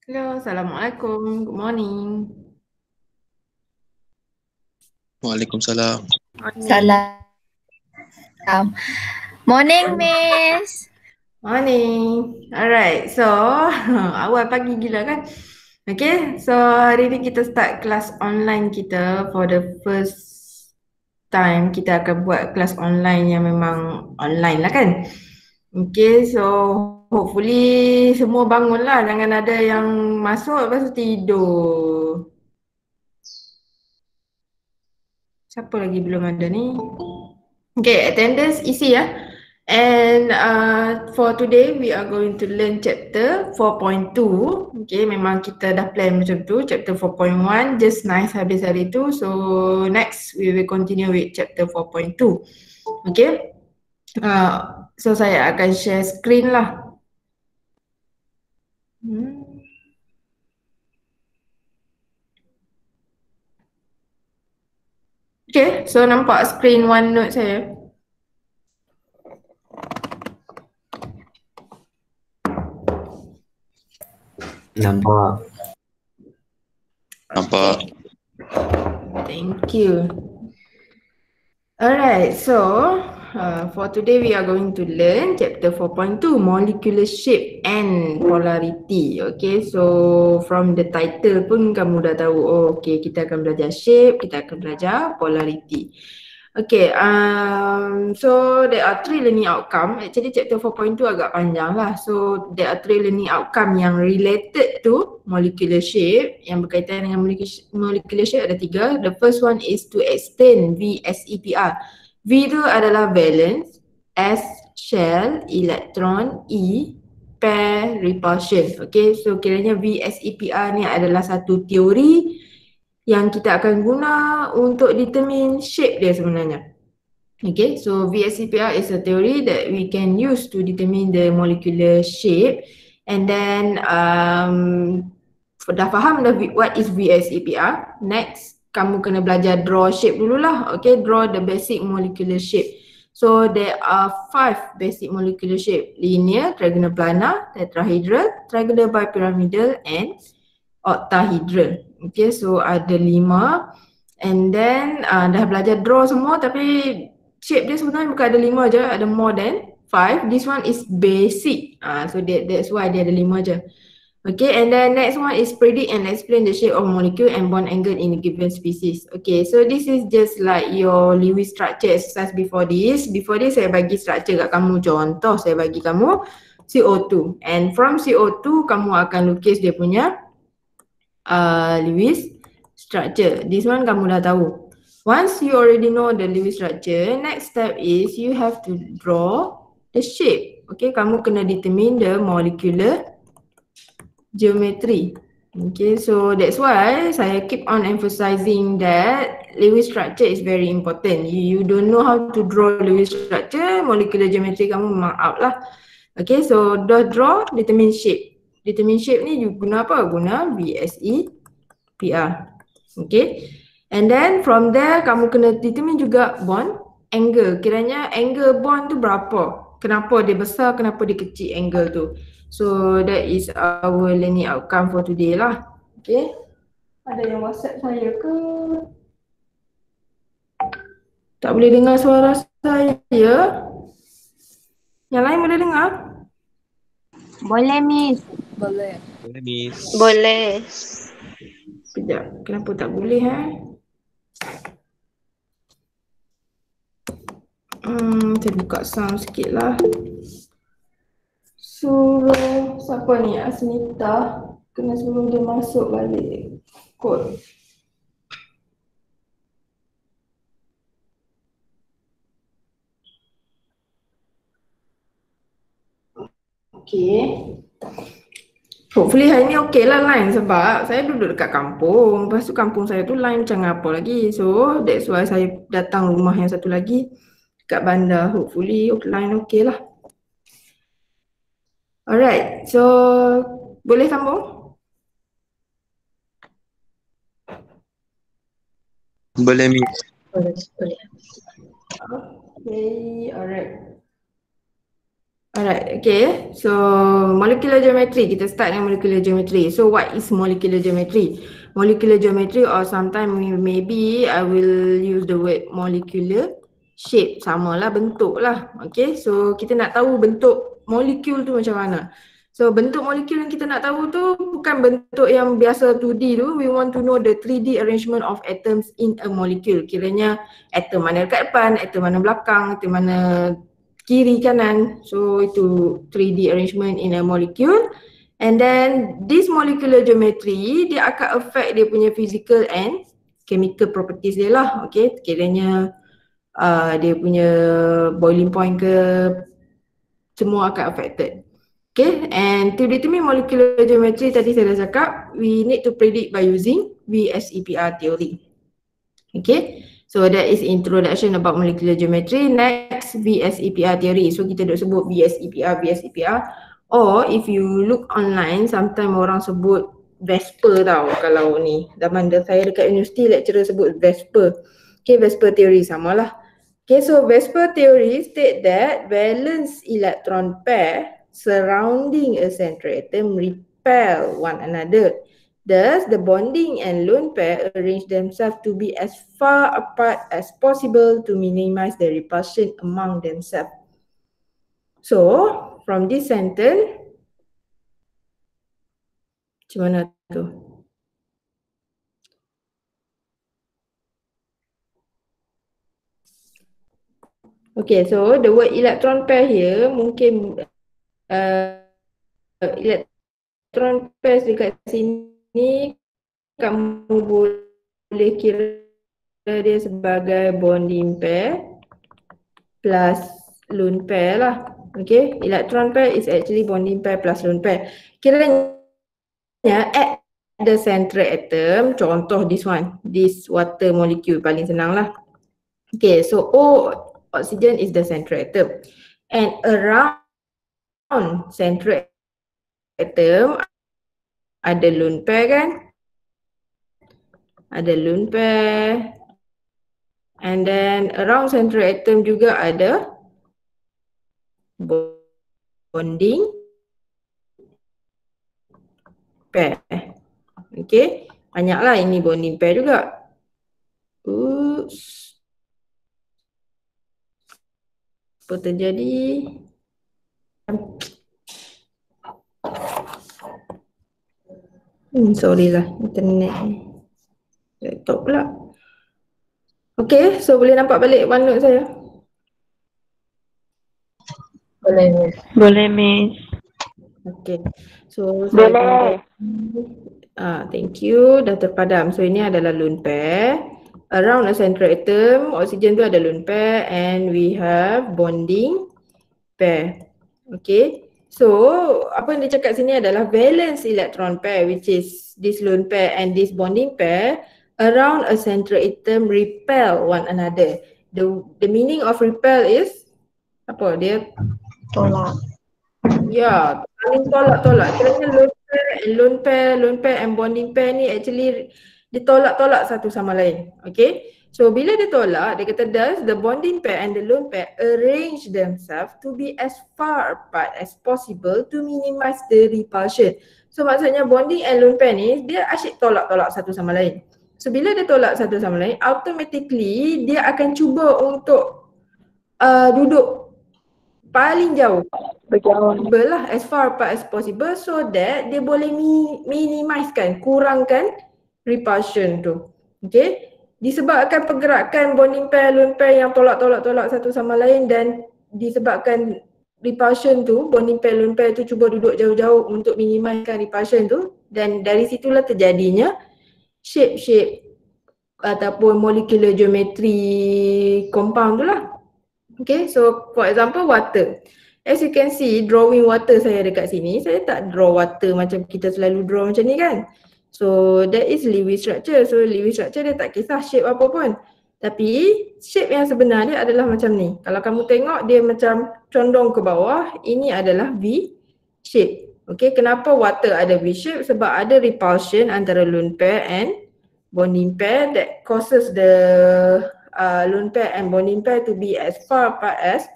Hello, Assalamualaikum. Good morning. Waalaikumsalam. Morning. Salam. Morning, Miss. Morning. Alright, so awal pagi gila kan? Okay, so hari ni kita start kelas online kita for the first time. Kita akan buat kelas online yang memang online lah kan? Okay, so hopefully semua bangun lah. Jangan ada yang masuk lepas tu tidur. Siapa lagi belum ada ni? Okay, attendance isi ya. And for today we are going to learn chapter 4.2. Okay, memang kita dah plan macam tu. Chapter 4.1 just nice habis hari tu. So next we will continue with chapter 4.2. Okay. So saya akan share screen lah. Okay, so nampak screen OneNote saya. Nampak. Nampak. Thank you. Alright, so for today we are going to learn chapter 4.2 molecular shape and polarity. Okay, so from the title pun kamu dah tahu, oh okay, kita akan belajar shape, kita akan belajar polarity. Okay, so there are three learning outcome. Actually chapter 4.2 agak panjang lah. So there are three learning outcome yang related to molecular shape. Yang berkaitan dengan molecular shape ada tiga. The first one is to extend VSEPR. V itu adalah valence, S shell, electron, E pair repulsion. Okay, so kiranya VSEPR ni adalah satu teori yang kita akan guna untuk determine shape dia sebenarnya. Okay, so VSEPR is a theory that we can use to determine the molecular shape. And then dah faham dah what is VSEPR. Next, kamu kena belajar draw shape dululah. Okay, draw the basic molecular shape. So there are 5 basic molecular shape: linear, trigonal planar, tetrahedral, triangular bipyramidal, and octahedral. Okay, so ada 5. And then dah belajar draw semua, tapi shape dia sebenarnya bukan ada 5 je, ada more than 5. This one is basic. So that's why dia ada 5 je. Okay, and then next one is predict and explain the shape of molecule and bond angle in a given species. Okay, so this is just like your Lewis structure exercise before this. Before this saya bagi structure kat kamu. Contoh saya bagi kamu CO2. And from CO2 kamu akan lukis dia punya Lewis structure. This one kamu dah tahu. Once you already know the Lewis structure, next step is you have to draw the shape. Okay, kamu kena determine the molecular geometry. Okay, so that's why saya keep on emphasizing that Lewis structure is very important. You don't know how to draw Lewis structure, molecular geometry kamu memang out lah. Okay, so dah draw, determine shape. Determine shape ni you guna apa? Guna VSEPR. Okay, and then from there kamu kena determine juga bond angle. Kiranya angle bond tu berapa? Kenapa dia besar, kenapa dia kecil angle tu. So that is our learning outcome for today lah. Okay, ada yang WhatsApp saya ke? Tak boleh dengar suara saya? Yang lain boleh dengar? Boleh, Miss. Boleh. Boleh, Miss. Boleh. Sekejap, kenapa tak boleh saya buka sound sikit lah. Suruh siapa ni, Asmita, kena suruh dia masuk balik kod. Okay, hopefully hari ni okay lah line, sebab saya duduk dekat kampung. Lepas tu kampung saya tu line macam apa lagi. So that's why saya datang rumah yang satu lagi kat bandar. Hopefully line okay lah. Alright, so boleh sambung? Boleh, Miss. Boleh. Okay, alright. Alright, okay. So molecular geometry, kita start dengan molecular geometry. So what is molecular geometry? Molecular geometry, or sometimes maybe I will use the word molecular shape, samalah bentuk lah. Okay, so kita nak tahu bentuk molekul tu macam mana. So bentuk molekul yang kita nak tahu tu bukan bentuk yang biasa 2D tu. We want to know the 3D arrangement of atoms in a molecule. Kiranya atom mana dekat depan, atom mana belakang, atom mana kiri kanan. So itu 3D arrangement in a molecule. And then this molecular geometry dia akan affect dia punya physical and chemical properties dia lah. Okay, kiranya dia punya boiling point ke, semua akan affected. Okay, and to determine molecular geometry tadi saya dah cakap, we need to predict by using VSEPR theory. Okay, so that is introduction about molecular geometry. Next, VSEPR theory. So kita dah sebut VSEPR. Or if you look online, sometimes orang sebut VSEPR tau kalau ni. Zaman saya dekat universiti lecturer sebut VSEPR. Okay, VSEPR theory samalah. Okay, so VSEPR theory state that valence electron pair surrounding a central atom repel one another. Thus, the bonding and lone pair arrange themselves to be as far apart as possible to minimize the repulsion among themselves. So, from this sentence, macam mana tu? Okay, so the word electron pair here mungkin electron pairs dekat sini kamu boleh kira dia sebagai bonding pair plus lone pair lah. Okay, electron pair is actually bonding pair plus lone pair. Kiranya at the central atom, contoh this one, this water molecule paling senang lah. Okay, so O, oxygen is the central atom, and around central atom ada lone pair kan? Ada lone pair, and then around central atom juga ada bonding pair. Okay, banyaklah ini bonding pair juga. Oops. Apa terjadi? Sorry lah, internet ni. Laptop pula. Okay, so boleh nampak balik OneNote saya? Boleh, Miss. Okay, so saya thank you, dah terpadam. So ini adalah lone pair. Around a central atom, oxygen tu ada lone pair and we have bonding pair. Okay, so apa yang dia cakap sini adalah valence electron pair, which is this lone pair and this bonding pair around a central atom repel one another. The meaning of repel is apa dia? Tolak. Ya, saling tolak-tolak. Kerana lone pair and bonding pair ni actually ditolak-tolak satu sama lain. Okay, so bila dia tolak, dia kata thus the bonding pair and the lone pair arrange themselves to be as far apart as possible to minimize the repulsion. So maksudnya bonding and lone pair ni dia asyik tolak-tolak satu sama lain. So bila dia tolak satu sama lain, automatically dia akan cuba untuk duduk paling jauh, berjauh as far apart as possible, so that dia boleh minimizekan, kurangkan repulsion tu. Okay, disebabkan pergerakan bonding pair, lone pair yang tolak-tolak satu sama lain dan disebabkan repulsion tu, bonding pair, lone pair tu cuba duduk jauh-jauh untuk minimizekan repulsion tu, dan dari situlah terjadinya shape ataupun molecular geometry compound tu lah. Okay, so for example water. As you can see, drawing water saya dekat sini, saya tak draw water macam kita selalu draw macam ni kan. So that is Lewis structure. So Lewis structure dia tak kisah shape apa pun. Tapi shape yang sebenar dia adalah macam ni. Kalau kamu tengok dia macam condong ke bawah, ini adalah V shape. Okay, kenapa water ada V shape? Sebab ada repulsion antara lone pair and bonding pair that causes the lone pair and bonding pair to be as far apart as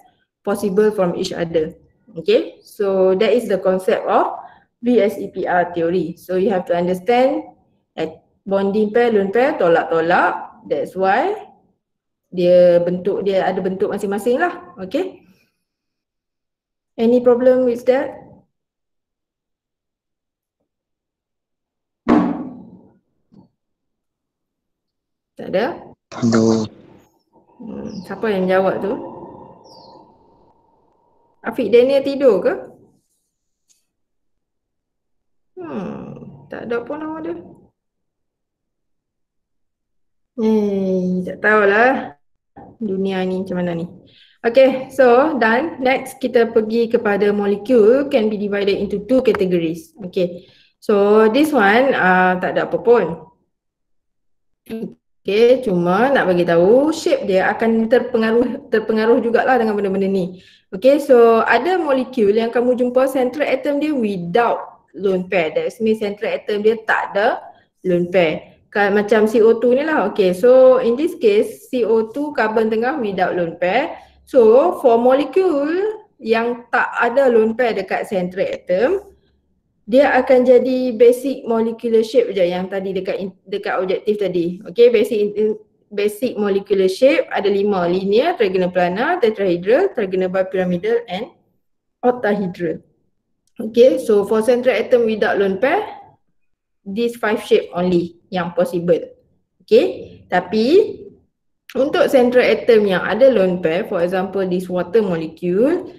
possible from each other. Okay, so that is the concept of VSEPR theory. So you have to understand bonding pair, lone pair, tolak-tolak. That's why dia ada bentuk masing-masing lah. Okay. Any problem with that? Tak ada? No. Siapa yang jawab tu? Afiq Daniel tidur ke? Tak ada pun nama dia. Tak tahulah dunia ni macam mana ni. Okay, so done. Next kita pergi kepada molekul can be divided into two categories. Okay, so this one tak ada apa pun. Okay, cuma nak bagi tahu shape dia akan terpengaruh jugalah dengan benda-benda ni. Okay, so ada molekul yang kamu jumpa central atom dia without lone pair. That means central atom dia tak ada lone pair. Macam CO2 ni lah. Okay, so in this case CO2 carbon tengah without lone pair. So for molekul yang tak ada lone pair dekat central atom, dia akan jadi basic molecular shape je yang tadi dekat objektif tadi. Okay, basic molecular shape ada 5, linear, trigonal planar, tetrahedral, trigonal bipyramidal and octahedral. Okay, so for central atom without lone pair, these 5 shape only yang possible. Okay, tapi untuk central atom yang ada lone pair, for example this water molecule,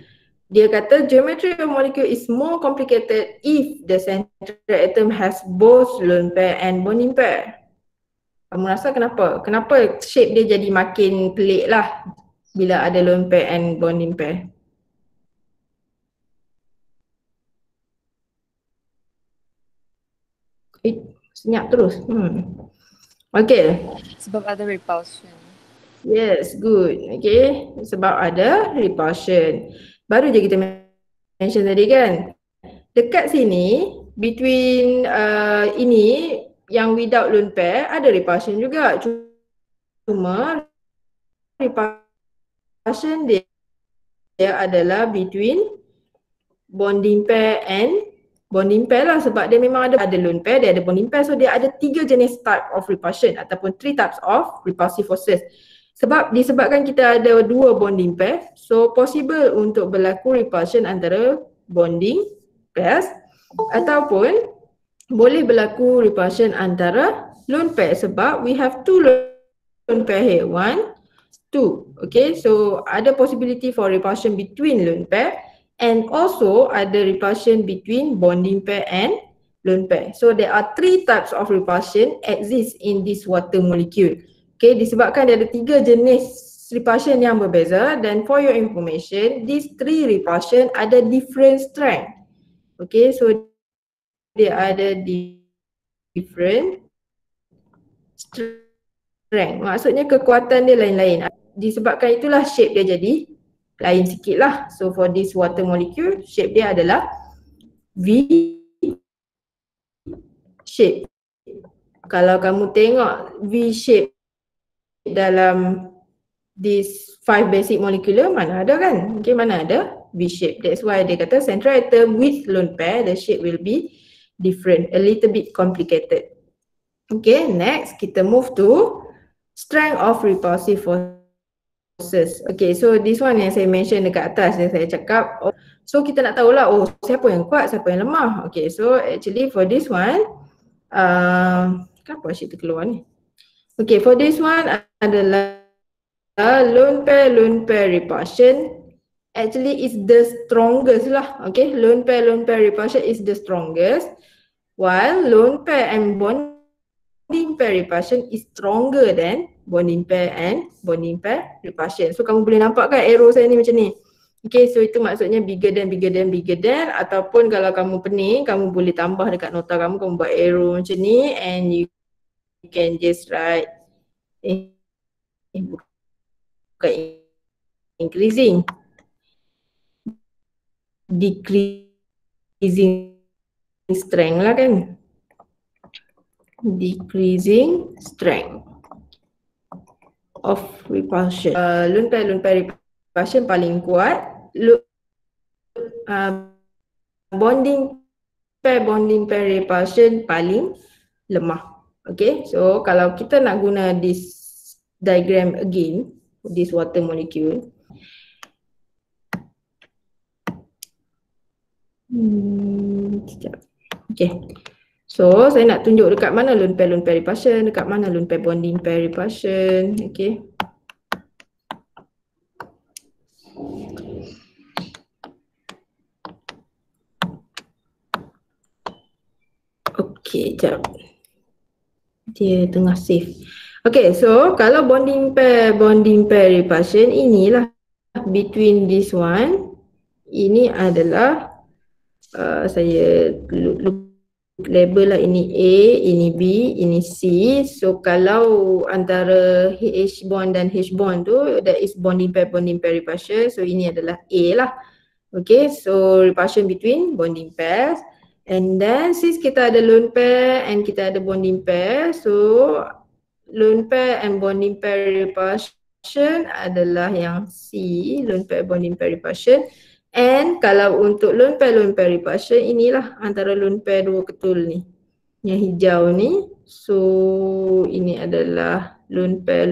dia kata geometry of molecule is more complicated if the central atom has both lone pair and bonding pair. Kamu rasa kenapa? Kenapa shape dia jadi makin pelik lah bila ada lone pair and bonding pair? Senyap terus. Okay. Sebab ada repulsion. Yes, good. Okay, sebab ada repulsion. Baru je kita mention tadi kan. Dekat sini, between ini yang without lone pair ada repulsion juga. Cuma repulsion dia adalah between bonding pair and bonding pair lah, sebab dia memang ada lone pair, dia ada bonding pair. So dia ada 3 jenis type of repulsion ataupun 3 types of repulsive forces. Disebabkan kita ada 2 bonding pair, so possible untuk berlaku repulsion antara bonding pairs ataupun boleh berlaku repulsion antara lone pair sebab we have 2 lone pair here, 1, 2. Okay, so ada possibility for repulsion between lone pair and also ada repulsion between bonding pair and lone pair. So there are 3 types of repulsion exist in this water molecule. Okay, disebabkan dia ada 3 jenis repulsion yang berbeza, dan for your information, these 3 repulsion ada different strength. Okay, so dia ada different strength. Maksudnya kekuatan dia lain-lain. Disebabkan itulah shape dia jadi lain sikit lah. So for this water molecule, shape dia adalah V shape. Kalau kamu tengok V shape dalam this 5 basic molecular, mana ada kan? Okay, mana ada V shape. That's why dia kata central atom with lone pair, the shape will be different, a little bit complicated. Okay, next kita move to strength of repulsive forces. Okay, so this one yang saya mention dekat atas yang saya cakap. So kita nak tahulah, siapa yang kuat, siapa yang lemah. Okay, so actually for this one, kenapa sheet terkeluar ni? Okay, for this one adalah lone pair repulsion actually is the strongest lah. Okay, lone pair repulsion is the strongest, while lone pair and bonding pair repulsion is stronger than bonding pair and bonding pair repulsion. So kamu boleh nampak kan arrow saya ni macam ni. Okay, so itu maksudnya bigger than ataupun kalau kamu pening, kamu boleh tambah dekat nota kamu buat arrow macam ni and you can just write increasing, decreasing strength lah kan, decreasing strength of repulsion. Lone pair repulsion paling kuat, bonding pair repulsion paling lemah. Okay, so kalau kita nak guna this diagram again, this water molecule. Sekejap. Okay. So, saya nak tunjuk dekat mana lone pair repulsion, dekat mana lone pair bonding pair repulsion. Okay. Okay, sekejap. Dia tengah save. Okay, so kalau bonding pair repulsion, inilah between this one. Ini adalah saya label lah, ini A, ini B, ini C. So kalau antara H bond dan H bond tu, that is bonding pair repulsion. So ini adalah A lah. Okay, so repulsion between bonding pairs. And then since kita ada lone pair and kita ada bonding pair, so lone pair and bonding pair repulsion adalah yang C, lone pair bonding pair repulsion. And kalau untuk lone pair repulsion, inilah antara lone pair dua ketul ni, yang hijau ni. So ini adalah lone pair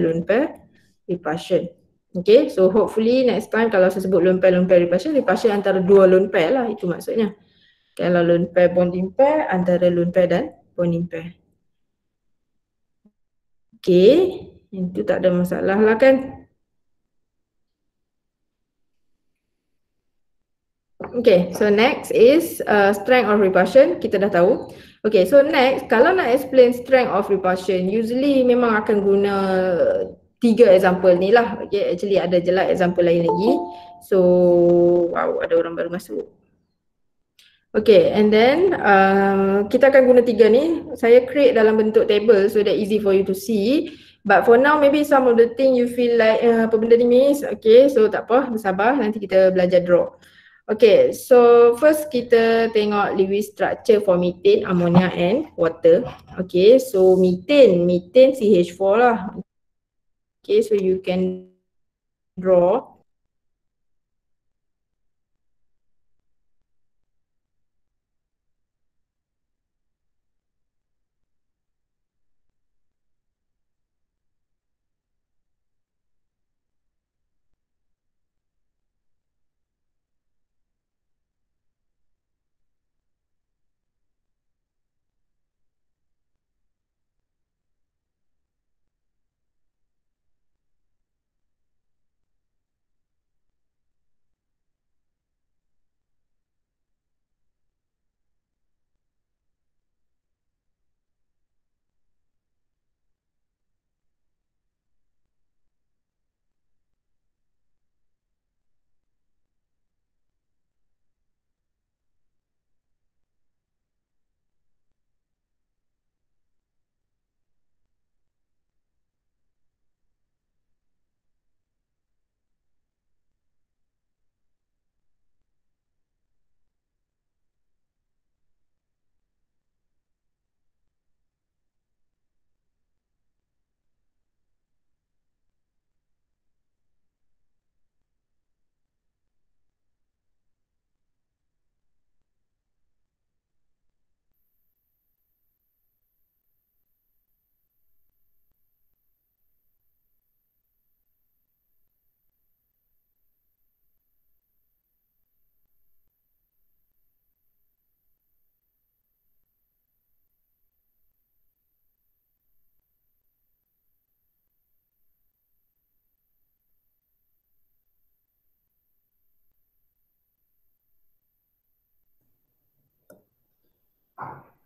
repulsion. Okay, so hopefully next time kalau saya sebut lone pair repulsion antara dua lone pair lah, itu maksudnya. Kalau lone pair bonding pair, antara lone pair dan bonding pair. Okay, itu tak ada masalah lah kan. Okay, so next is strength of repulsion. Kita dah tahu. Okay, so next, kalau nak explain strength of repulsion, usually memang akan guna 3 example ni lah. Okay, actually ada je lah example lain lagi. So, wow, ada orang baru masuk. Okay, and then kita akan guna 3 ni. Saya create dalam bentuk table so that easy for you to see. But for now, maybe some of the thing you feel like apa benda ni miss. Okay, so tak apa, bersabar, nanti kita belajar draw. Okay, so first kita tengok Lewis structure for methane, ammonia and water. Okay, so methane CH4 lah. Okay, so you can draw.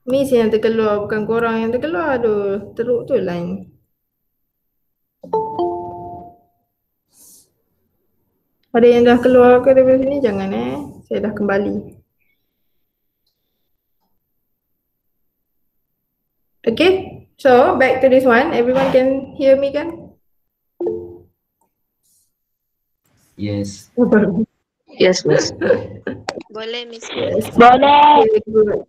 Miss yang terkeluar, bukan korang yang terkeluar. Aduh, teruk tu line. Ada yang dah keluar ke daripada sini? Jangan saya dah kembali. Okay, so back to this one. Everyone can hear me kan? Yes. Yes, Miss. Boleh, Miss. Yes. Boleh. Okay, good.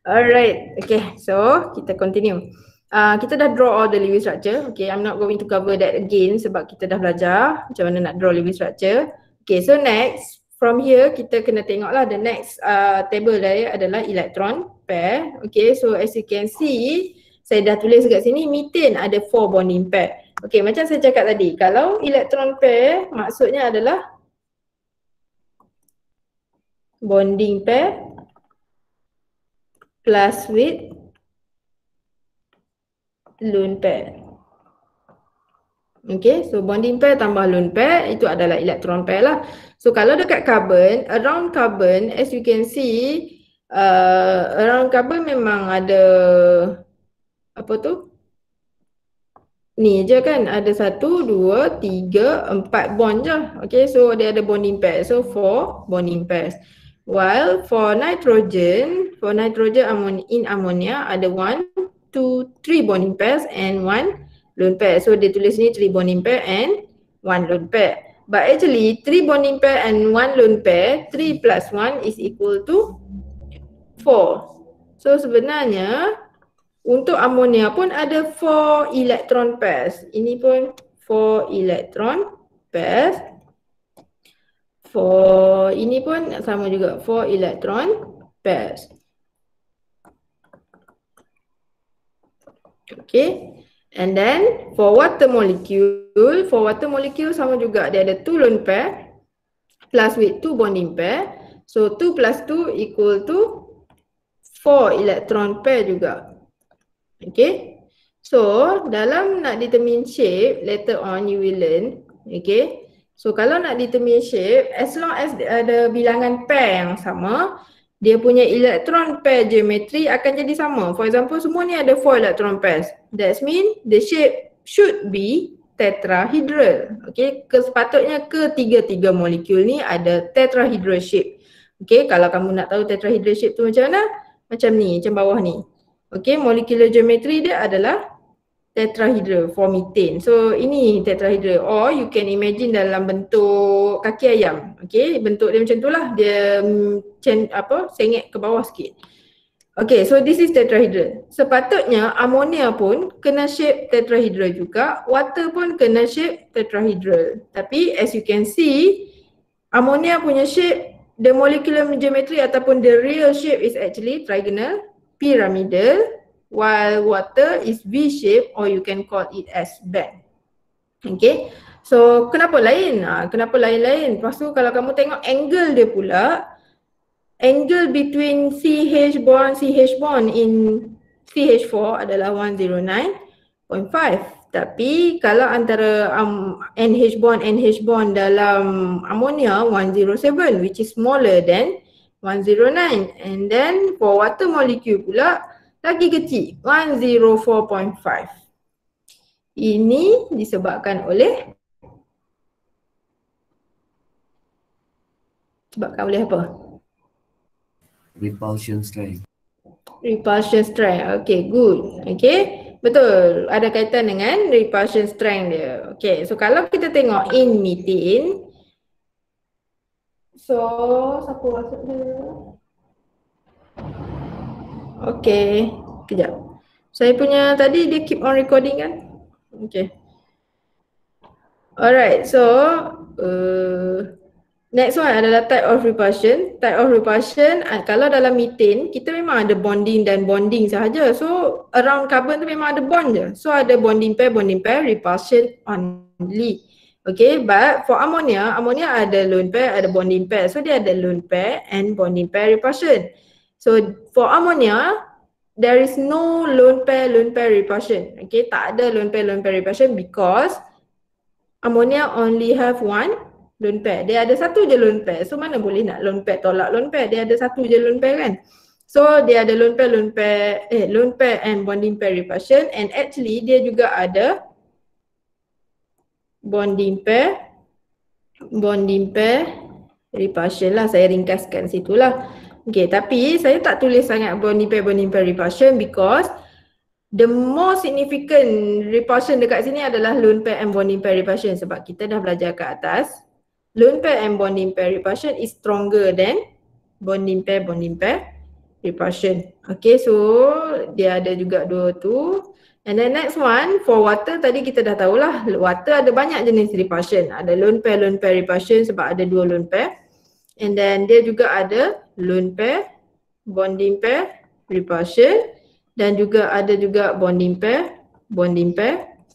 Alright, okay, so kita continue. Kita dah draw all the Lewis structure. Okay, I'm not going to cover that again sebab kita dah belajar macam mana nak draw Lewis structure. Okay, so next from here kita kena tengoklah the next table dia adalah electron pair. Okay, so as you can see, saya dah tulis kat sini methane ada 4 bonding pair. Okay, macam saya cakap tadi, kalau electron pair maksudnya adalah bonding pair plus with lone pair. Okay, so bonding pair tambah lone pair itu adalah electron pair lah. So kalau dekat carbon, around carbon as you can see, around carbon memang ada apa tu? Ni je kan, ada 1, 2, 3, 4 bond je. Okay, so dia ada bonding pair. So 4 bonding pairs. While for nitrogen in ammonia ada 1, 2, 3 bonding pairs and 1 lone pair. So dia tulis ni 3 bonding pair and 1 lone pair. But actually 3 bonding pair and 1 lone pair, 3 plus 1 is equal to 4. So sebenarnya untuk ammonia pun ada 4 electron pairs. Ini pun 4 electron pairs. For ini pun sama juga 4 electron pairs. Okay. And then for water molecule sama juga, dia ada 2 lone pair plus with 2 bonding pair. So 2 plus 2 equal to 4 electron pair juga. Okay. So dalam nak determine shape, later on you will learn. Okay. So kalau nak determine shape, as long as ada bilangan pair yang sama, dia punya electron pair geometry akan jadi sama. For example, semua ni ada 4 electron pairs. That means the shape should be tetrahedral. Okay, sepatutnya ketiga-tiga molekul ni ada tetrahedral shape. Okay, kalau kamu nak tahu tetrahedral shape tu macam mana? Macam ni, macam bawah ni. Okay, molecular geometry dia adalah tetrahedral for methane. So ini tetrahedral, or you can imagine dalam bentuk kaki ayam. Okay, bentuk dia macam tu lah. Dia sengit ke bawah sikit. Okay, so this is tetrahedral. Sepatutnya ammonia pun kena shape tetrahedral juga, water pun kena shape tetrahedral. Tapi as you can see, ammonia punya shape, the molecular geometry ataupun the real shape is actually trigonal, pyramidal, while water is V-shape, or you can call it as band. Okay, so kenapa lain? Kenapa lain-lain? Lepas tu kalau kamu tengok angle dia pula, angle between CH bond in CH4 adalah 109.5. Tapi kalau antara NH bond dalam ammonia 107, which is smaller than 109. And then for water molecule pula lagi kecil, 104.5. Ini disebabkan oleh apa? Repulsion strength. Repulsion strength. Okay, good. Okay, betul. Ada kaitan dengan repulsion strength dia. Okay, so kalau kita tengok in methane, so siapa masuk dia? Okay, kejap. Saya punya tadi dia keep on recording kan? Okay. Alright, so next one adalah type of repulsion. Type of repulsion, kalau dalam methane, kita memang ada bonding dan bonding sahaja. So around carbon tu memang ada bond je. So ada bonding pair, repulsion only. Okay, but for ammonia ada lone pair, ada bonding pair. So dia ada lone pair and bonding pair repulsion. So for ammonia, there is no lone pair repulsion. Okay, tak ada lone pair repulsion because ammonia only have one lone pair. Dia ada satu je lone pair. So mana boleh nak lone pair tolak lone pair? Dia ada satu je lone pair kan? So dia ada lone pair and bonding pair repulsion, and actually dia juga ada bonding pair repulsion lah. Saya ringkaskan situlah. Okay, tapi saya tak tulis sangat bonding pair repulsion because the most significant repulsion dekat sini adalah lone pair and bonding pair repulsion, sebab kita dah belajar ke atas. Lone pair and bonding pair repulsion is stronger than bonding pair repulsion. Okay, so dia ada juga dua tu. And then next one, for water tadi kita dah tahulah, water ada banyak jenis repulsion. Ada lone pair repulsion sebab ada dua lone pair. And then dia juga ada lone pair, bonding pair, repulsion, dan juga ada juga bonding pair,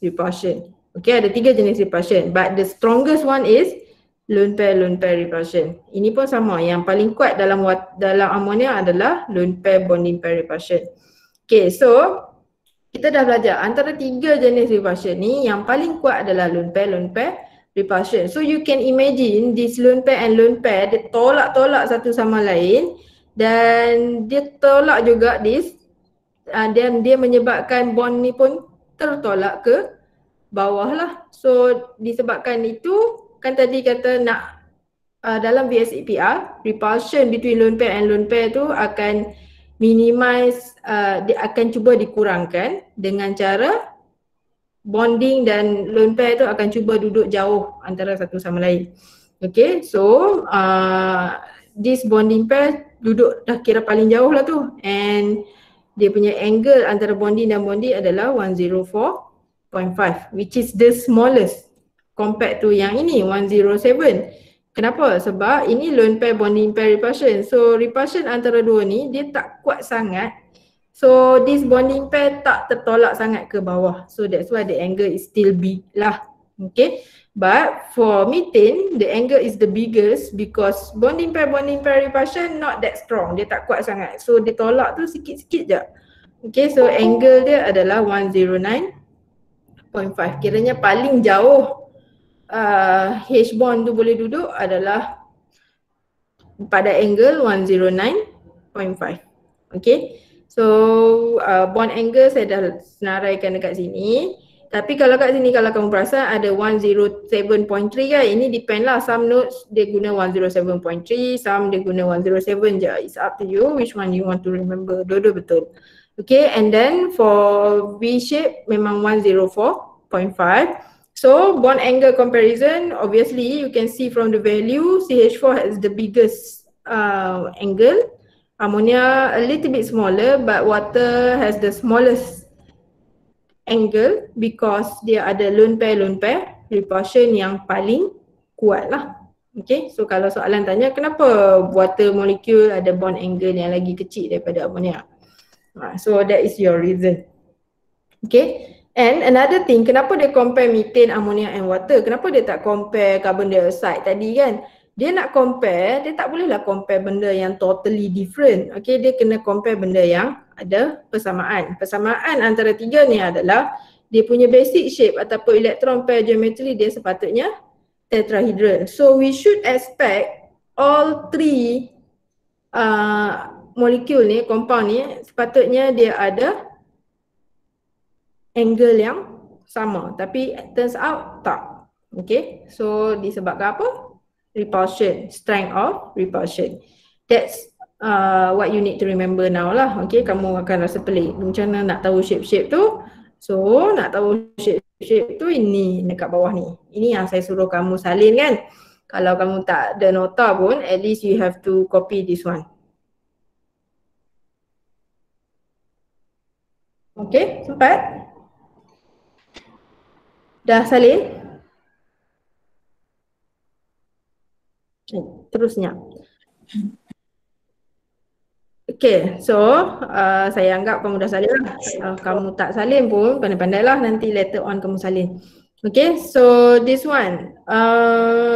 repulsion. Okay, ada 3 jenis repulsion, but the strongest one is lone pair repulsion. Ini pun sama, yang paling kuat dalam amonia adalah lone pair bonding pair repulsion. Okay, so kita dah belajar antara 3 jenis repulsion ni, yang paling kuat adalah lone pair repulsion. So you can imagine this lone pair and lone pair, dia tolak-tolak satu sama lain, dan dia tolak juga this, dan dia menyebabkan bond ni pun tertolak ke bawah lah. So disebabkan itu, kan tadi kata nak dalam VSEPR, repulsion between lone pair and lone pair tu akan minimize, dia akan cuba dikurangkan dengan cara bonding, dan lone pair tu akan cuba duduk jauh antara satu sama lain. Okay, so this bonding pair duduk dah kira paling jauh lah tu, and dia punya angle antara bonding dan bonding adalah 104.5, which is the smallest compared to yang ini 107. Kenapa? Sebab ini lone pair bonding pair repulsion. So repulsion antara dua ni dia tak kuat sangat. So this bonding pair tak tertolak sangat ke bawah. So that's why the angle is still big lah. Okay. But for methane, the angle is the biggest because bonding pair repulsion not that strong. Dia tak kuat sangat. So dia tolak tu sikit-sikit je. Okay, so angle dia adalah 109.5. Kiranya paling jauh H bond tu boleh duduk adalah pada angle 109.5. Okay. So bond angle saya dah senaraikan dekat sini. Tapi kalau kat sini kalau kamu perasan ada 107.3 kan, ini depend lah, some notes dia guna 107.3, some dia guna 107 je. It's up to you which one you want to remember. Dua-dua betul. Okay, and then for V shape memang 104.5. So bond angle comparison, obviously you can see from the value CH4 has the biggest angle, ammonia a little bit smaller, but water has the smallest angle because dia ada lone pair repulsion yang paling kuat lah. Okay, so kalau soalan tanya kenapa water molecule ada bond angle yang lagi kecil daripada ammonia, so that is your reason. Okay, and another thing, kenapa dia compare methane, ammonia and water, kenapa dia tak compare carbon dioxide tadi kan? Dia nak compare, dia tak bolehlah compare benda yang totally different. Okay, dia kena compare benda yang ada persamaan. Persamaan antara 3 ni adalah dia punya basic shape ataupun electron pair geometry dia sepatutnya tetrahedral. So we should expect all 3 molekul ni, compound ni sepatutnya dia ada angle yang sama, tapi turns out tak. Okay, so disebabkan apa? Repulsion, strength of repulsion. That's what you need to remember now lah. Okay, kamu akan rasa pelik macam mana nak tahu shape-shape tu. So nak tahu shape-shape tu ini dekat bawah ni. Ini yang saya suruh kamu salin kan. Kalau kamu tak ada nota pun, at least you have to copy this one. Okay, sempat? Dah salin? Terusnya. Okay, so saya anggap kamu dah salin lah. Kamu tak salin pun pandai-pandai lah, nanti later on kamu salin. Okay, so this one,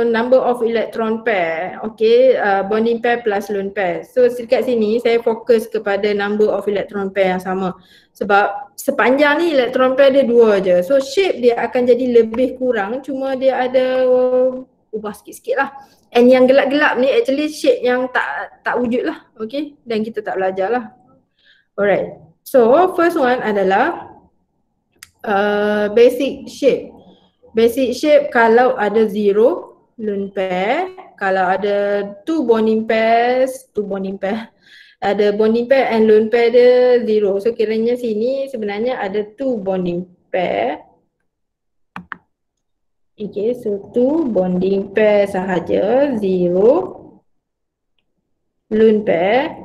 number of electron pair, okay, bonding pair plus lone pair. So dekat sini saya fokus kepada number of electron pair yang sama. Sebab sepanjang ni electron pair dia 2 je. So shape dia akan jadi lebih kurang, cuma dia ada ubah sikit-sikit lah. And yang gelap-gelap ni actually shape yang tak wujud lah, okay, dan kita tak belajar lah. Alright, so first one adalah basic shape. Basic shape kalau ada 0 lone pair, kalau ada 2 bonding pair, ada bonding pair and lone pair dia 0. So kiranya sini sebenarnya ada 2 bonding pair. Okay, so 2 bonding pair sahaja, 0 lone pair.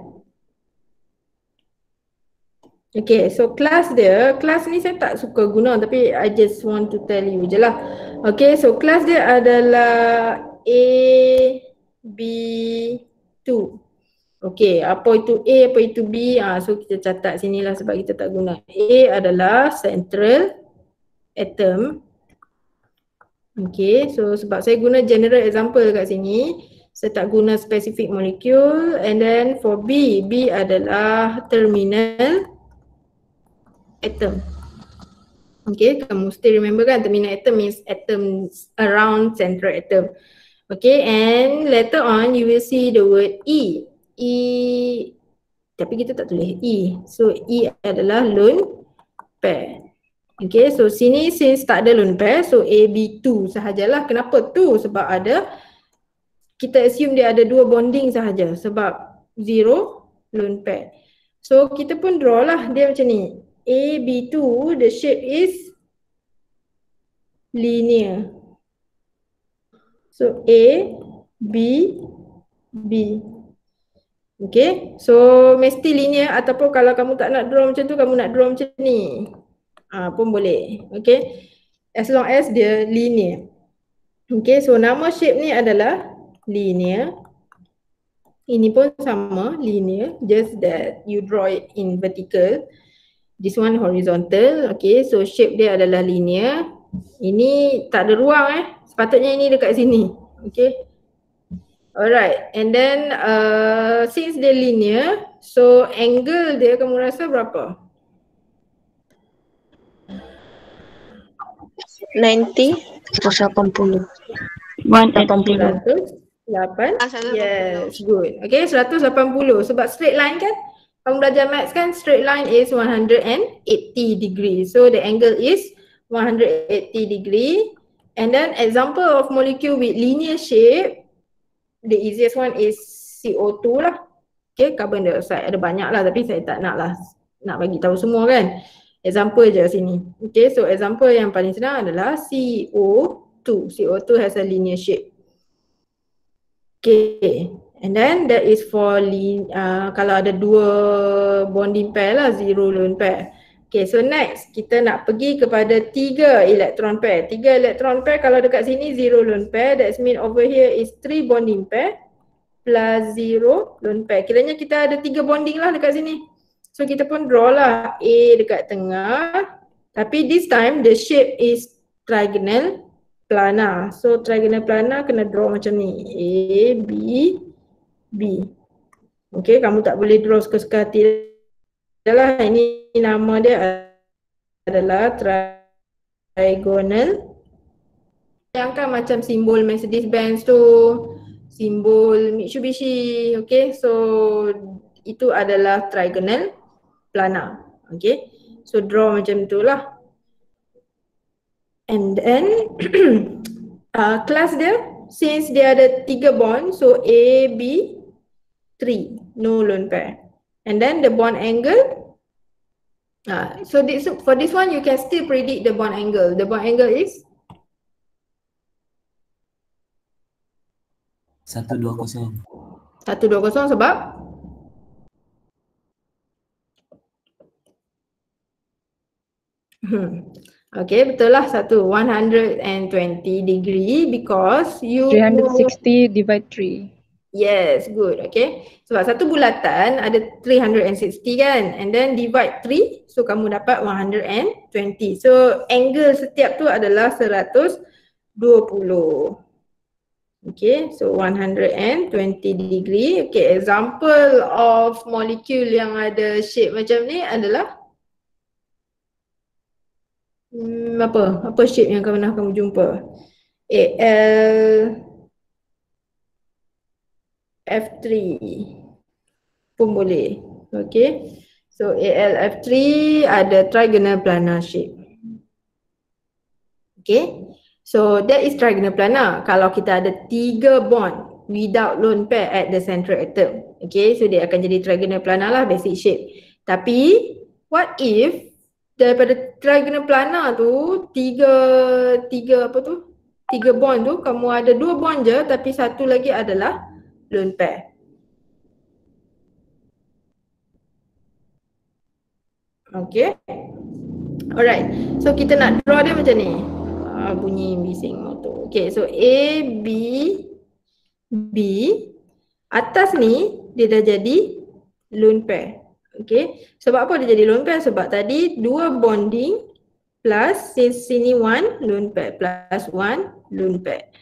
Okay, so kelas dia, kelas ni saya tak suka guna tapi I just want to tell you je lah. Okay, so kelas dia adalah A B2. Okay, apa itu A, apa itu B? So kita catat sinilah sebab kita tak guna. A adalah central atom. Okay, so sebab saya guna general example kat sini, saya tak guna specific molecule. And then for B, B adalah terminal atom. Okay, kamu mesti remember kan, terminal atom means atoms around central atom. Okay, and later on you will see the word E. E, tapi kita tak tulis E. So E adalah lone pair. Okay, so sini since tak ada lone pair, so AB2 sahajalah. Kenapa tu? Sebab ada, kita assume dia ada dua bonding sahaja sebab zero lone pair. So kita pun draw lah dia macam ni. AB2, the shape is linear. So A, B, B. Okay, so mesti linear ataupun kalau kamu tak nak draw macam tu, kamu nak draw macam ni. Pun boleh. Okay, as long as dia linear. Okay, so nama shape ni adalah linear. Ini pun sama, linear, just that you draw it in vertical. This one horizontal. Okay, so shape dia adalah linear. Ini tak ada ruang sepatutnya ini dekat sini. Okay. Alright, and then since dia linear, so angle dia kamu rasa berapa? 90, 180. 180. 8? 180. Yes, good. Okay, 180 sebab straight line kan? Kamu belajar maths kan, straight line is 180 degree. So the angle is 180 degree. And then example of molecule with linear shape, the easiest one is CO2 lah. Okay, carbon dioxide ada banyak lah tapi saya tak nak lah nak bagi tahu semua kan. Example je sini. Okay, so example yang paling senang adalah CO2. CO2 has a linear shape. Okay, and then that is for kalau ada dua bonding pair lah, zero lone pair. Okay, so next kita nak pergi kepada 3 electron pair. 3 electron pair kalau dekat sini zero lone pair, that mean over here is 3 bonding pair plus 0 lone pair. Kiranya kita ada 3 bonding lah dekat sini. So kita pun draw lah A dekat tengah. Tapi this time the shape is trigonal planar. So trigonal planar kena draw macam ni. A, B, B. Okay, kamu tak boleh draw suka-suka hati. Adalah ini nama dia adalah trigonal. Bayangkan macam simbol Mercedes-Benz tu, simbol Mitsubishi. Okay, so itu adalah trigonal planar. Okay, so draw macam itulah. And then kelas dia, since dia ada 3 bond, so A, B, 3, no lone pair. And then the bond angle, so for this one you can still predict the bond angle. The bond angle is 120. 120 sebab okay, betul lah 120 degree because you 360 divide 3. Yes, good. Okay. Sebab satu bulatan ada 360 kan, and then divide 3, so kamu dapat 120. So angle setiap tu adalah 120. Okay, so 120 degree. Okay, example of molecule yang ada shape macam ni adalah apa shape yang pernah kamu jumpa? F3 pun boleh. Okay, so AlF3 ada trigonal planar shape. Okay, so that is trigonal planar kalau kita ada 3 bond without lone pair at the central atom. Okay, so dia akan jadi trigonal planar lah, basic shape. Tapi what if daripada trigonal planar tu 3 bond tu kamu ada 2 bond je tapi satu lagi adalah lone pair. Okay. Alright. So kita nak draw dia macam ni. Bunyi bising motor. Okay. So A, B, B. Atas ni dia dah jadi lone pair. Okay. Sebab apa dia jadi lone pair? Sebab tadi 2 bonding plus sini 1 lone pair plus 1 lone pair.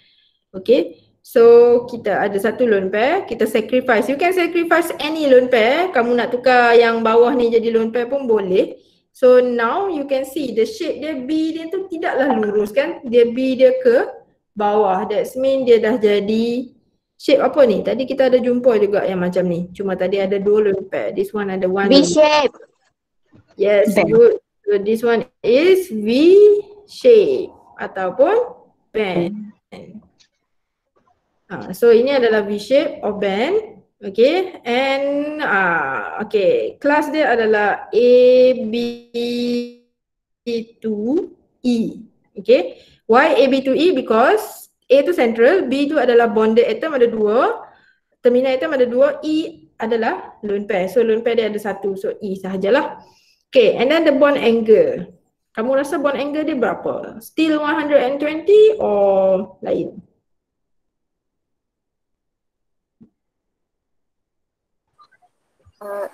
Okay. So kita ada satu lone pair, kita sacrifice. You can sacrifice any lone pair. Kamu nak tukar yang bawah ni jadi lone pair pun boleh. So now you can see the shape dia B dia tu tidaklah lurus kan. Dia B dia ke bawah. That's mean dia dah jadi shape apa ni? Tadi kita ada jumpa juga yang macam ni. Cuma tadi ada 2 lone pair. This one ada 1 V shape. Yes, good. So this one is V shape ataupun band. So ini adalah V shape or band. Okay, and okay, kelas dia adalah A, B to E. Okay, why A, B to E? Because A tu central, B tu adalah bonded atom ada 2, terminal atom ada 2, E adalah lone pair. So lone pair dia ada 1, so E sahajalah. Okay, and then the bond angle. Kamu rasa bond angle dia berapa? Still 120 or lain?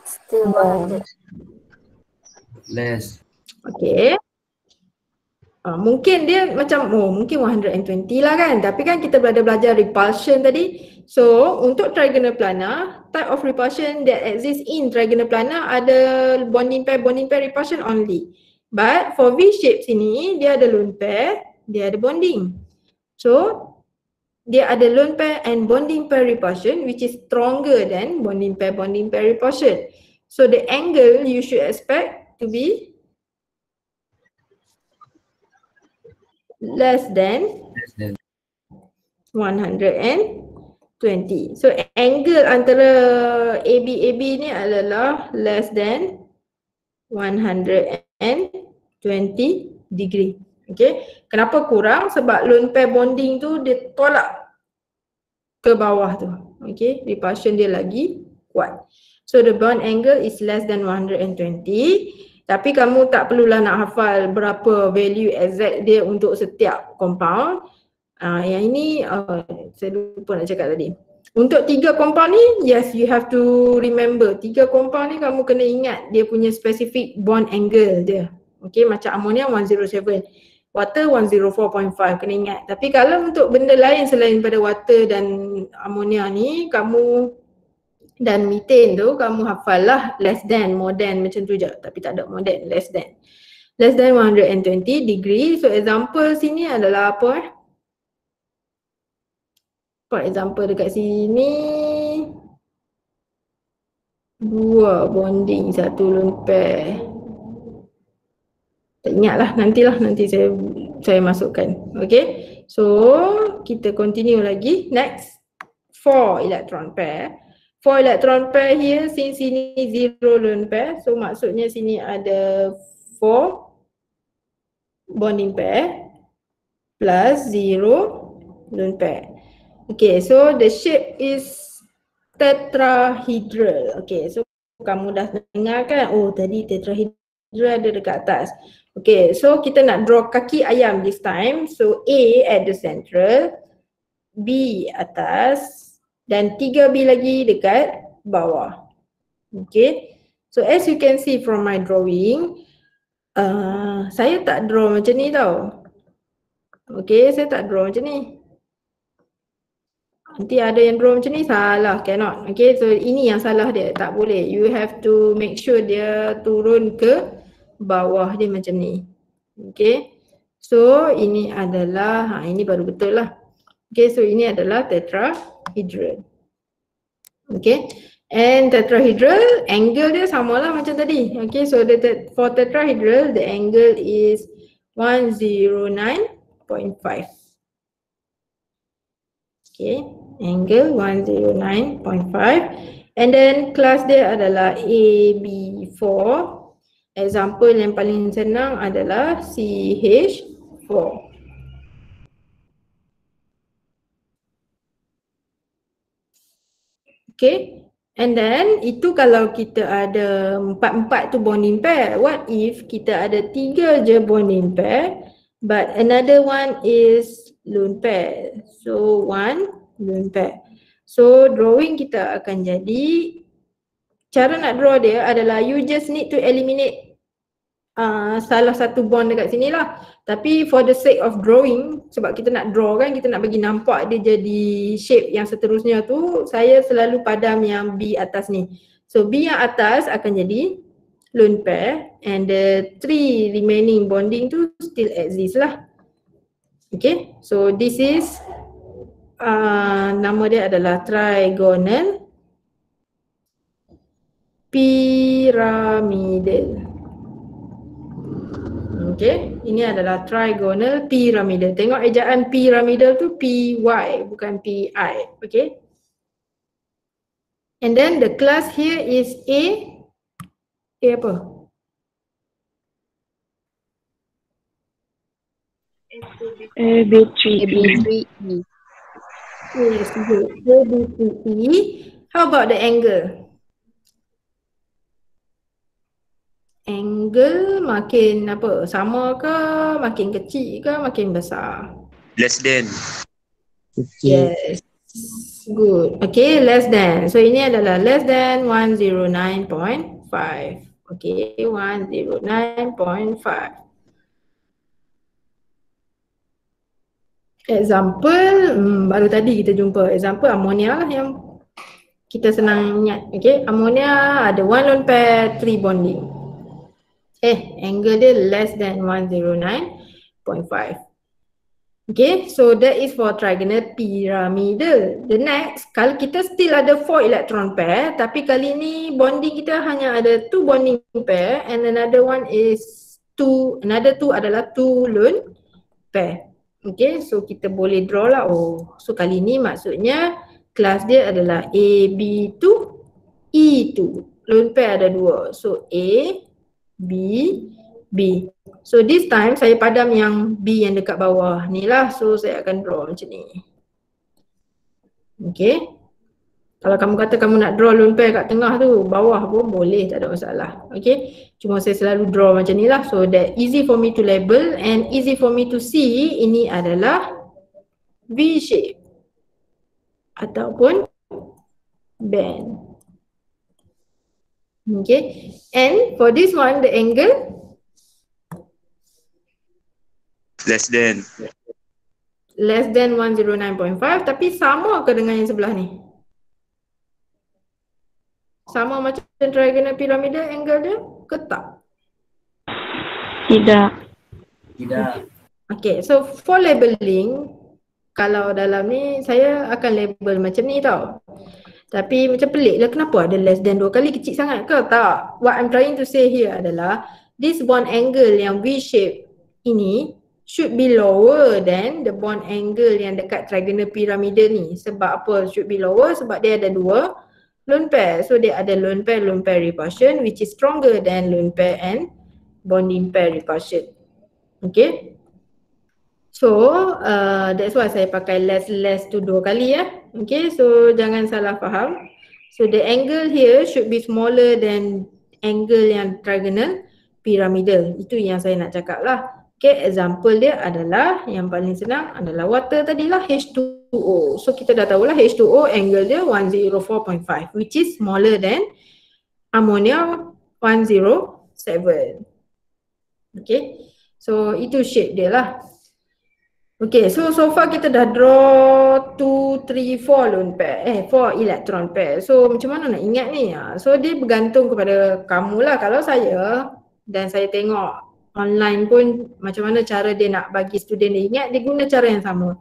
Still 100. Less. Okay. Mungkin dia macam, mungkin 120 lah kan. Tapi kan kita belajar repulsion tadi. So, untuk trigonal planar, type of repulsion that exists in trigonal planar ada bonding pair repulsion only. But for V shape sini, dia ada lone pair, dia ada bonding. So, dia ada lone pair and bonding pair repulsion which is stronger than bonding pair repulsion. So, the angle you should expect to be less than 120. So angle antara AB ni adalah less than 120 degree. Okay. Kenapa kurang? Sebab lone pair bonding tu dia tolak ke bawah tu. Okay. Repulsion dia lagi kuat. So the bond angle is less than 120. Tapi kamu tak perlulah nak hafal berapa value exact dia untuk setiap compound. Yang ini saya lupa nak cakap tadi. Untuk 3 compound ni, yes, you have to remember. 3 compound ni kamu kena ingat dia punya specific bond angle dia. Okay, macam ammonia 107, water 104.5, kena ingat. Tapi kalau untuk benda lain selain pada water dan ammonia ni, kamu dan methane tu kamu hafal lah less than, more than macam tu je, tapi tak ada more than, less than 120 degree. So example sini adalah apa For example dekat sini 2 bonding, 1 lone pair. Tak ingat lah, nanti saya masukkan. Okay, so kita continue lagi. Next, 4 electron pair. 4 electron pair here, since sini 0 lone pair, so maksudnya sini ada 4 bonding pair plus 0 lone pair. Okay, so the shape is tetrahedral. Okay, so kamu dah dengar kan? Oh, tadi tetrahedral ada dekat atas. Okay, so kita nak draw kaki ayam this time. So A at the central, B atas, dan 3B lagi dekat bawah. Okay, so as you can see from my drawing, saya tak draw macam ni tau. Okay, saya tak draw macam ni. Nanti ada yang draw macam ni, salah, cannot. Okay, so ini yang salah dia, tak boleh. You have to make sure dia turun ke bawah dia macam ni. Okay, so ini adalah, ini baru betul lah. Okay, so ini adalah tetrahedral. Okay, and tetrahedral angle dia samalah macam tadi. Okay, so for tetrahedral the angle is 109.5. Okay, angle 109.5, and then kelas dia adalah AB4. Example yang paling senang adalah CH4. Okay, and then itu kalau kita ada 4 tu bonding pair. What if kita ada 3 je bonding pair but another one is lone pair? So 1 lone pair. So drawing kita akan jadi, cara nak draw dia adalah you just need to eliminate salah satu bond dekat sini lah. Tapi for the sake of drawing, sebab kita nak draw kan, kita nak bagi nampak dia jadi shape yang seterusnya tu, saya selalu padam yang B atas ni. So B yang atas akan jadi lone pair and the 3 remaining bonding tu still exist lah. Okay, so this is nama dia adalah trigonal pyramidal. Okay, ini adalah trigonal pyramidal. Tengok ejaan pyramidal tu PY bukan PI. Okay. And then the class here is A apa? B3. Yes, good. ABCE. How about the angle? Angle makin apa? Sama ke? Makin kecil ke? Makin besar? Less than. Yes. Good. Okay, less than. So ini adalah less than 109.5. Okay, 109.5. Example, baru tadi kita jumpa example ammonia lah yang kita senang ingat. Okay, ammonia ada 1 lone pair, 3 bonding. Angle dia less than 109.5. Okay, so that is for trigonal pyramidal. The next, kalau kita still ada 4 electron pair, tapi kali ni bonding kita hanya ada 2 bonding pair and another one is 2 adalah 2 lone pair. Okay, so kita boleh draw lah. Oh, so kali ni maksudnya kelas dia adalah AB2, E2. Lone pair ada 2. So A, B, B. So this time saya padam yang B yang dekat bawah ni lah. So saya akan draw macam ni. Okay. Kalau kamu kata kamu nak draw lone pair kat tengah tu, bawah pun boleh, tak ada masalah. Okay. Cuma saya selalu draw macam ni lah. So that easy for me to label and easy for me to see ini adalah V shape ataupun band. Okay. And for this one, the angle Less than. less than 109.5, tapi sama ke dengan yang sebelah ni? Sama macam trigonal pyramidal angle dia ke tak? Tidak. Okay, so for labeling, kalau dalam ni saya akan label macam ni tau. Tapi macam pelik lah, kenapa ada less than 2 kali, kecil sangat ke? Tak. What I'm trying to say here adalah this bond angle yang V shape ini should be lower than the bond angle yang dekat trigonal pyramidal ni. Sebab apa should be lower? Sebab dia ada 2 lone pair. So dia ada lone pair repulsion which is stronger than lone pair and bonding pair repulsion. Okay. So that's why saya pakai less tu 2 kali ya. Okay, so jangan salah faham. So the angle here should be smaller than angle yang trigonal pyramidal. Itu yang saya nak cakap lah. Okay, example dia adalah yang paling senang adalah water tadilah H2O. So kita dah tahulah H2O angle dia 104.5 which is smaller than ammonia 107. Okay, so itu shape dia lah. Okay, so far kita dah draw 2, 3, 4 lone pair, 4 electron pair. So macam mana nak ingat ni? So dia bergantung kepada kamu lah. Kalau saya dan saya tengok online pun macam mana cara dia nak bagi student dia ingat, dia guna cara yang sama.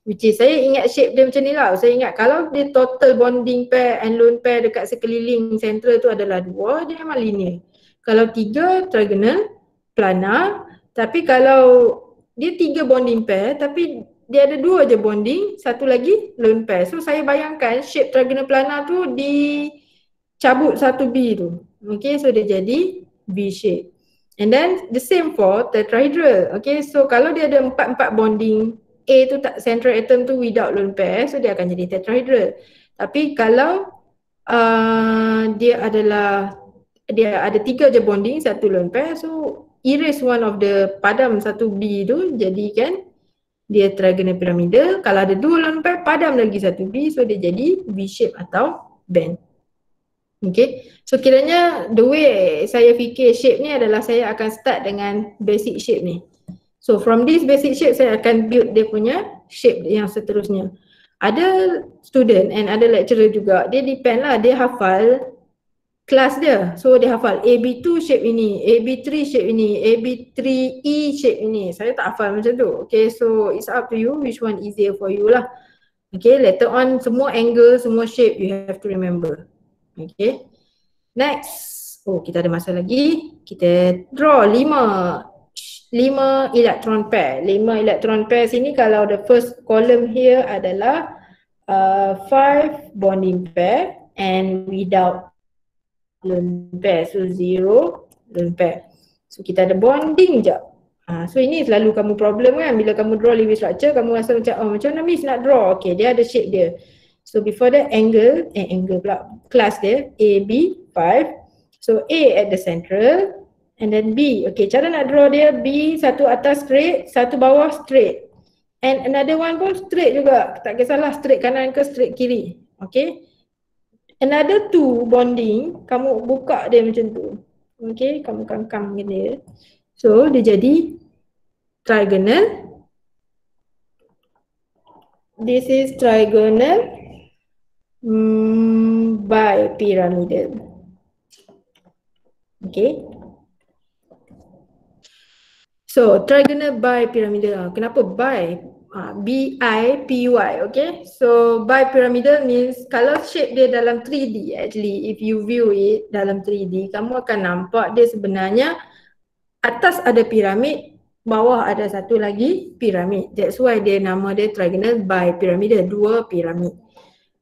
Which is saya ingat shape dia macam ni lah. Saya ingat kalau dia total bonding pair and lone pair dekat sekeliling central tu adalah 2, dia memang linear. Kalau 3 trigonal planar, tapi kalau dia 3 bonding pair tapi dia ada 2 je bonding, satu lagi lone pair. So saya bayangkan shape trigonal planar tu dicabut satu B tu. Okay, so dia jadi V shape. And then the same for tetrahedral. Okay, so kalau dia ada 4 bonding, A tu tak central atom tu without lone pair, so dia akan jadi tetrahedral. Tapi kalau dia ada 3 je bonding, satu lone pair, so erase one of the padam satu B tu jadikan dia trigonal piramidal. Kalau ada 2 lone pair, padam lagi satu B, so dia jadi V shape atau band. Okay, so kiranya the way saya fikir shape ni adalah saya akan start dengan basic shape ni. So from this basic shape saya akan build dia punya shape yang seterusnya. Ada student and ada lecturer juga, dia depend lah, dia hafal kelas dia. So dia hafal AB2 shape ini, AB3 shape ini, AB3E shape ini. Saya tak hafal macam tu. Okay, so it's up to you which one easier for you lah. Okay, later on semua angle, semua shape you have to remember. Okay, next. Oh, kita ada masa lagi. Kita draw 5 electron pair. 5 electron pair sini, kalau the first column here adalah 5 bonding pair and without lone pair. So 0 lone pair. So kita ada bonding je. So ini selalu kamu problem kan, bila kamu draw Lewis structure kamu rasa macam macam mana Miss nak draw. Okay, dia ada shape dia. So before that angle pula, class dia AB 5. So A at the central and then B. Okay, cara nak draw dia B, satu atas straight, satu bawah straight. And another one pun straight juga. Tak kisahlah straight kanan ke straight kiri. Okay. Another 2 bonding, kamu buka dia macam tu. Okay, kamu kangkang dia. So dia jadi trigonal. This is trigonal bipyramidal. Okay. So trigonal bipyramidal. Kenapa bi? B-I-P-Y, okay. So bipyramidal means kalau shape dia dalam 3D, actually if you view it dalam 3D, kamu akan nampak dia sebenarnya atas ada piramid, bawah ada satu lagi piramid. That's why dia nama dia trigonal bipyramidal, 2 piramid.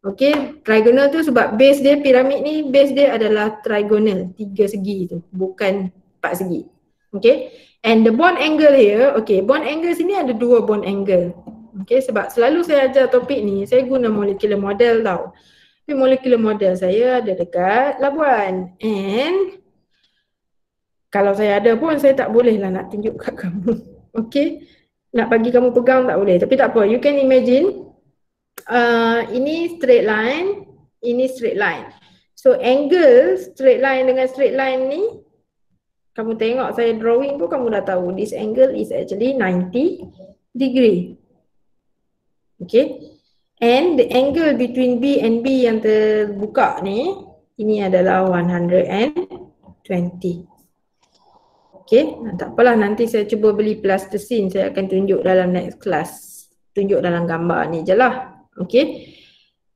Okay, trigonal tu sebab base dia, piramid ni base dia adalah trigonal, 3 segi tu, bukan 4 segi. Okay, and the bond angle here, okay, bond angle sini ada 2 bond angle. Okay, sebab selalu saya ajar topik ni, saya guna molecular model tau. Tapi molecular model saya ada dekat Labuan. And kalau saya ada pun saya tak boleh lah nak tunjuk kat kamu. Okay, nak bagi kamu pegang tak boleh. Tapi tak apa, you can imagine ini straight line, ini straight line. So angle straight line dengan straight line ni, kamu tengok saya drawing pun kamu dah tahu this angle is actually 90 degree. Okay, and the angle between B and B yang terbuka ni, ini adalah 120. Okay, tak apalah, nanti saya cuba beli plasticine, saya akan tunjuk dalam next class. Tunjuk dalam gambar ni je lah. Okay,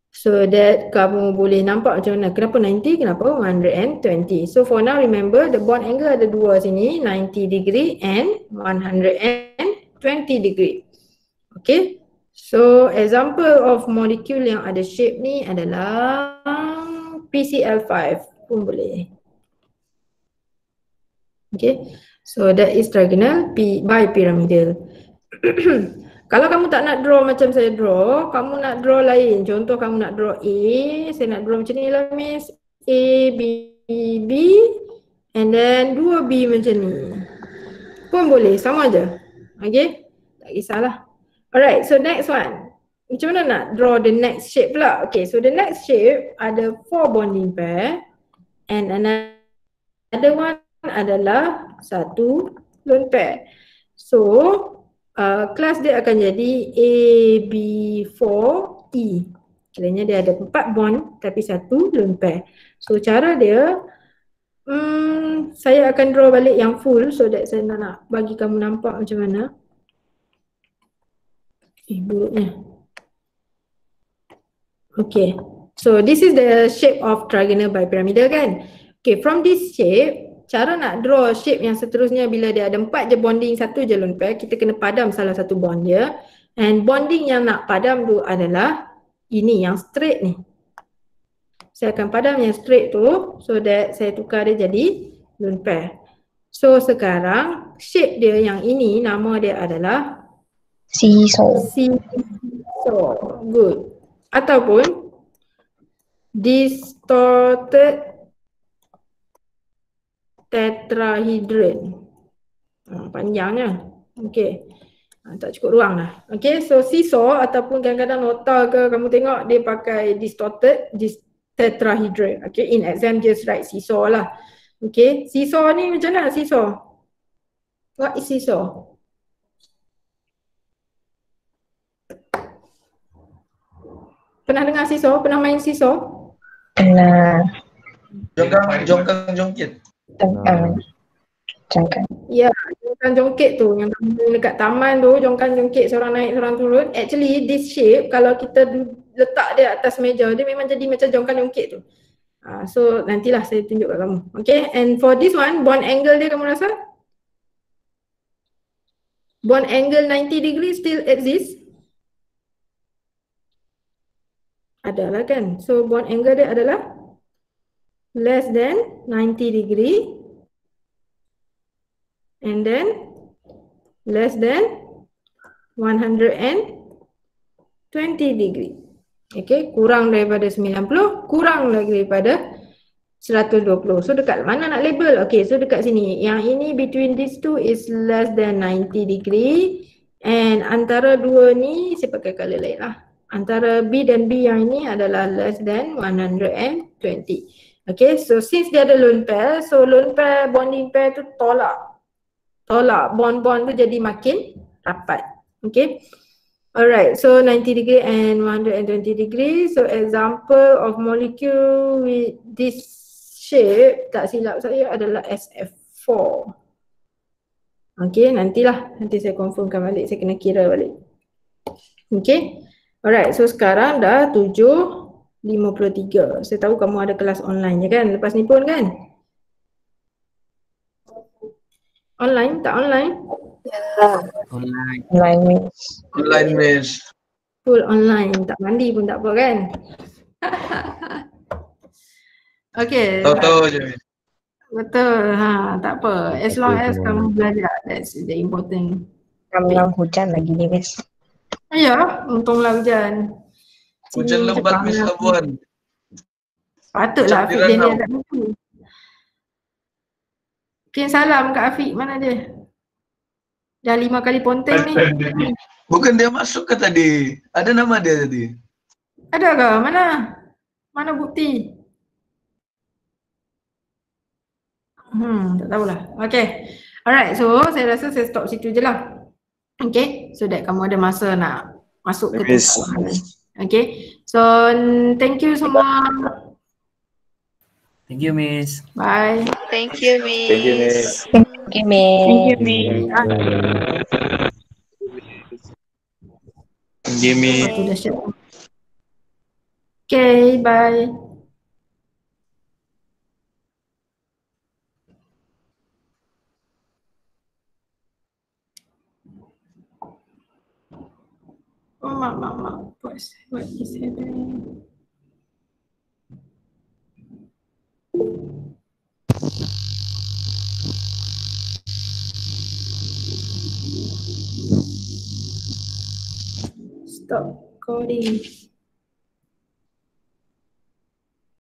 so that kamu boleh nampak macam mana. Kenapa 90, kenapa 120. So for now remember the bond angle ada 2 sini, 90 degree and 120 degree. Okay, so example of molecule yang ada shape ni adalah PCl5 pun boleh. Okay, so that is trigonal bipyramidal. Kalau kamu tak nak draw macam saya draw, kamu nak draw lain. Contoh kamu nak draw A, saya nak draw macam ni lah Miss. A, B, B and then 2B macam ni. Pun boleh, sama je. Okay, tak kisahlah. Alright, so next one. Macam mana nak draw the next shape pula? Okay, so the next shape ada 4 bonding pair and another one adalah 1 lone pair. So kelas dia akan jadi AB4E. Kiranya dia ada 4 bond tapi 1 lone pair. So cara dia, saya akan draw balik yang full so that saya nak bagi kamu nampak macam mana. Buruknya. Okay, so this is the shape of trigonal bipyramidal kan. Okay, from this shape, cara nak draw shape yang seterusnya bila dia ada 4 je bonding, 1 je lone pair, kita kena padam salah satu bond dia. And bonding yang nak padam tu adalah ini yang straight ni. Saya akan padam yang straight tu so that saya tukar dia jadi lone pair. So sekarang shape dia yang ini nama dia adalah Seesaw. seesaw. Good. Ataupun distorted tetrahedron. Panjangnya. Okay. Tak cukup ruang lah. Okay, so seesaw ataupun kadang-kadang nota ke kamu tengok dia pakai distorted tetrahedral. Okay, in exam just write seesaw lah. Okay, seesaw ni macam mana seesaw? What is seesaw? Pernah dengar seesaw? Pernah main seesaw? Pernah. Jongkang-jongkit. Jangka. Ya, jongkan jongkit tu yang kamu dekat taman tu, jongkan jongkit seorang naik seorang turun. Actually this shape kalau kita letak dia atas meja dia memang jadi macam jongkan jongkit tu. So nantilah saya tunjuk kat kamu. Okay, and for this one bond angle dia kamu rasa? Bond angle 90 degree still exist? Adalah kan? So bond angle dia adalah less than 90 degree and then less than 120 degree. Okay, kurang daripada 90, kurang lagi daripada 120. So dekat mana nak label? Okay, so dekat sini. Yang ini between these two is less than 90 degree and antara dua ni saya pakai color lain lah. Antara B dan B yang ini adalah less than 120. Okay, so since dia ada lone pair, so lone pair, bonding pair tu tolak bond-bond tu jadi makin rapat. Okay, alright, so 90 degree and 120 degree. So example of molecule with this shape, tak silap saya adalah SF4. Okay, nanti saya confirmkan balik, saya kena kira balik. Okay, alright, so sekarang dah 7:53. Saya tahu kamu ada kelas online je kan, lepas ni pun kan? Online? Tak online? Online. Online Miss. Online Miss. Full online, tak mandi pun tak apa kan? Okay. Tahu-tahu je Miss. Betul, tak apa. As long as kamu belajar, that's the important. Ramai hujan lagi ni Miss. Ya, untunglah hujan. Hujan Sini lebat Jepang Miss lah. Labuan. Patutlah Afiq Hujan dia ni dirandau. agak lucu. Kirim salam kat Afiq, mana dia? Dah 5 kali ponteng ni. Bukan dia masuk ke tadi? Ada nama dia tadi. Ada ke? Mana? Mana bukti? Tak tahulah. Okay. Alright, so saya rasa saya stop situ je lah. Okay, so that kamu ada masa nak masuk ke Miss. tempat. Okay, so thank you semua. Thank you, Miss. Bye. Thank you, Miss. Thank you, Miss. Okay Miss. Thank you, Miss. Waktu dah share. Okay, bye. Oh, mak. What is happening? Stop coding.